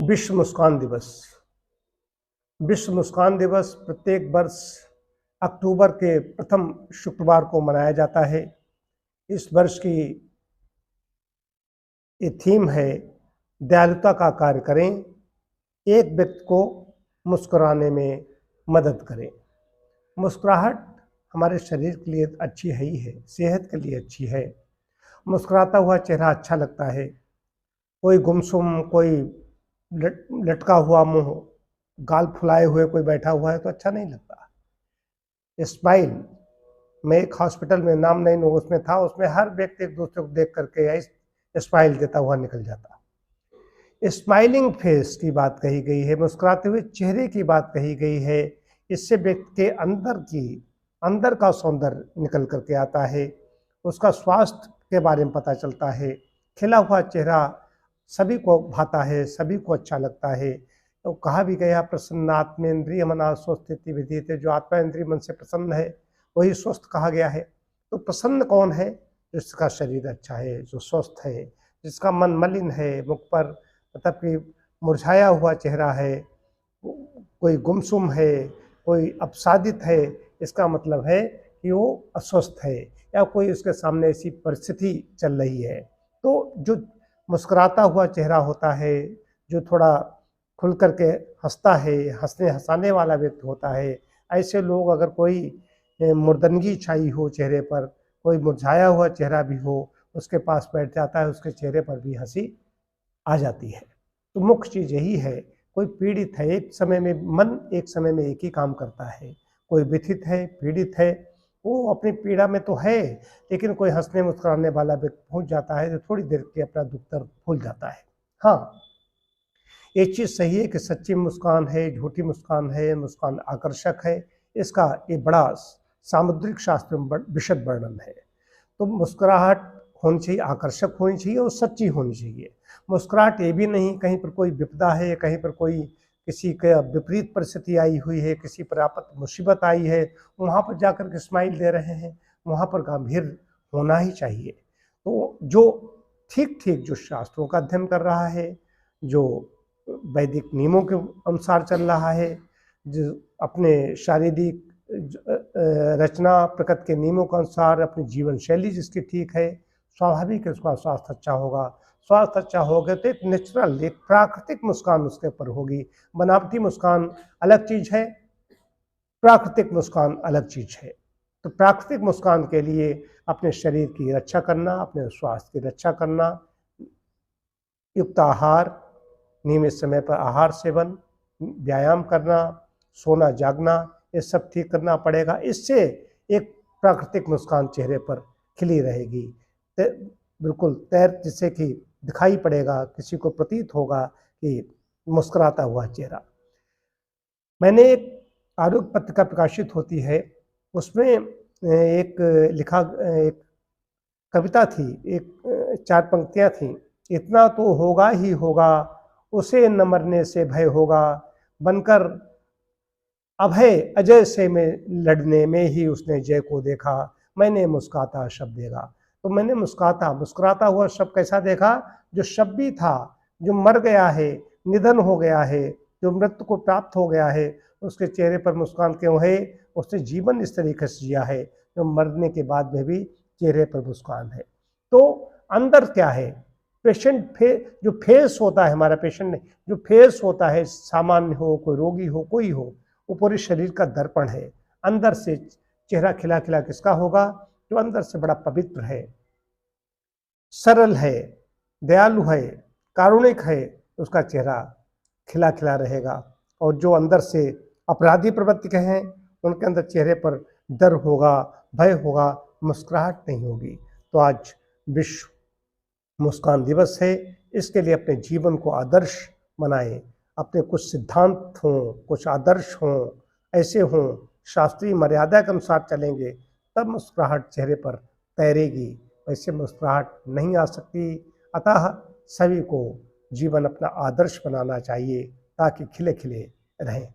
विश्व मुस्कान दिवस। विश्व मुस्कान दिवस प्रत्येक वर्ष अक्टूबर के प्रथम शुक्रवार को मनाया जाता है। इस वर्ष की ये थीम है, दयालुता का कार्य करें, एक व्यक्ति को मुस्कुराने में मदद करें। मुस्कुराहट हमारे शरीर के लिए अच्छी है ही है, सेहत के लिए अच्छी है। मुस्कुराता हुआ चेहरा अच्छा लगता है। कोई गुमसुम, कोई लटका हुआ मुंह, गाल फुलाए हुए कोई बैठा हुआ है तो अच्छा नहीं लगता। स्माइल, मैं एक हॉस्पिटल में, नाम नहीं लूँ, उसमें था, उसमें हर व्यक्ति एक दूसरे को देख करके स्माइल देता हुआ निकल जाता। स्माइलिंग फेस की बात कही गई है, मुस्कुराते हुए चेहरे की बात कही गई है। इससे व्यक्ति के अंदर का सौंदर्य निकल करके आता है, उसका स्वास्थ्य के बारे में पता चलता है। खिला हुआ चेहरा सभी को भाता है, सभी को अच्छा लगता है। तो कहा भी गया, प्रसन्नात्मेन्द्रिय मना स्वस्थिति विधीयते, जो आत्मा इंद्रिय मन से प्रसन्न है वही स्वस्थ कहा गया है। तो प्रसन्न कौन है? जिसका शरीर अच्छा है, जो स्वस्थ है, जिसका मन मलिन है, मुख पर मतलब कि मुरझाया हुआ चेहरा है, कोई गुमसुम है, कोई अपसादित है, इसका मतलब है कि वो अस्वस्थ है या कोई उसके सामने ऐसी परिस्थिति चल रही है। तो जो मुस्कुराता हुआ चेहरा होता है, जो थोड़ा खुल करके हंसता है, हंसने हंसाने वाला व्यक्ति होता है, ऐसे लोग, अगर कोई मुर्दनगी छाई हो चेहरे पर, कोई मुरझाया हुआ चेहरा भी हो, उसके पास बैठ जाता है, उसके चेहरे पर भी हंसी आ जाती है। तो मुख्य चीज़ यही है, कोई पीड़ित है, एक समय में एक ही काम करता है। कोई व्यथित है, पीड़ित है, वो अपनी पीड़ा में तो है, लेकिन कोई हंसने मुस्कुराने वाला व्यक्ति पहुंच जाता है तो थोड़ी देर के अपना दुख दर्द भूल जाता है। हाँ, एक चीज़ सही है कि सच्ची मुस्कान है, झूठी मुस्कान है, मुस्कान आकर्षक है, इसका ये बड़ा सामुद्रिक शास्त्र में विशद वर्णन है। तो मुस्कुराहट होनी चाहिए, आकर्षक होनी चाहिए और सच्ची होनी चाहिए। मुस्कुराहट ये भी नहीं कहीं पर कोई विपदा है, कहीं पर कोई किसी का विपरीत परिस्थिति आई हुई है, किसी पर आपत मुसीबत आई है, वहाँ पर जाकर के स्माइल दे रहे हैं, वहाँ पर गंभीर होना ही चाहिए। तो जो ठीक ठीक जो शास्त्रों का अध्ययन कर रहा है, जो वैदिक नियमों के अनुसार चल रहा है, जो अपने शारीरिक रचना प्रकृति के नियमों के अनुसार अपनी जीवन शैली जिसकी ठीक है, स्वाभाविक है उसका स्वास्थ्य अच्छा होगा। स्वास्थ्य अच्छा होगा तो एक नेचुरल, एक प्राकृतिक मुस्कान उसके ऊपर होगी। बनावटी मुस्कान अलग चीज़ है, प्राकृतिक मुस्कान अलग चीज़ है। तो प्राकृतिक मुस्कान के लिए अपने शरीर की रक्षा करना, अपने स्वास्थ्य की रक्षा करना, युक्त आहार, नियमित समय पर आहार सेवन, व्यायाम करना, सोना जागना, ये सब ठीक करना पड़ेगा। इससे एक प्राकृतिक मुस्कान चेहरे पर खिली रहेगी, बिल्कुल जिससे कि दिखाई पड़ेगा, किसी को प्रतीत होगा कि मुस्कुराता हुआ चेहरा। मैंने एक आरोग्य पत्रिका प्रकाशित होती है, उसमें एक कविता थी, एक 4 पंक्तियाँ थीं। इतना तो होगा ही होगा, उसे न मरने से भय होगा, बनकर अभय अजय से में लड़ने में ही उसने जय को देखा, मैंने मुस्कुराता शब्द देखा। तो मैंने मुस्कुराता हुआ शब्द कैसा देखा? जो शब्द था, जो मर गया है, निधन हो गया है, जो मृत्यु को प्राप्त हो गया है, उसके चेहरे पर मुस्कान क्यों है? उसने जीवन इस तरीके से जिया है जो मरने के बाद में भी चेहरे पर मुस्कान है। तो अंदर क्या है? जो फेस होता है हमारा, पेशेंट नहीं, जो फेस होता है, सामान्य हो, कोई रोगी हो, कोई हो, वो पूरे शरीर का दर्पण है। अंदर से चेहरा खिला खिला किसका होगा? जो अंदर से बड़ा पवित्र है, सरल है, दयालु है, कारुणिक है, उसका चेहरा खिला खिला रहेगा। और जो अंदर से अपराधी प्रवृत्ति के हैं, उनके अंदर चेहरे पर डर होगा, भय होगा, मुस्कुराहट नहीं होगी। तो आज विश्व मुस्कान दिवस है, इसके लिए अपने जीवन को आदर्श बनाएं। अपने कुछ सिद्धांत हों, कुछ आदर्श हों, ऐसे हों, शास्त्रीय मर्यादा के अनुसार चलेंगे, तब मुस्कुराहट चेहरे पर तैरेगी, वैसे मुस्कुराहट नहीं आ सकती। अतः सभी को जीवन अपना आदर्श बनाना चाहिए ताकि खिले खिले रहें।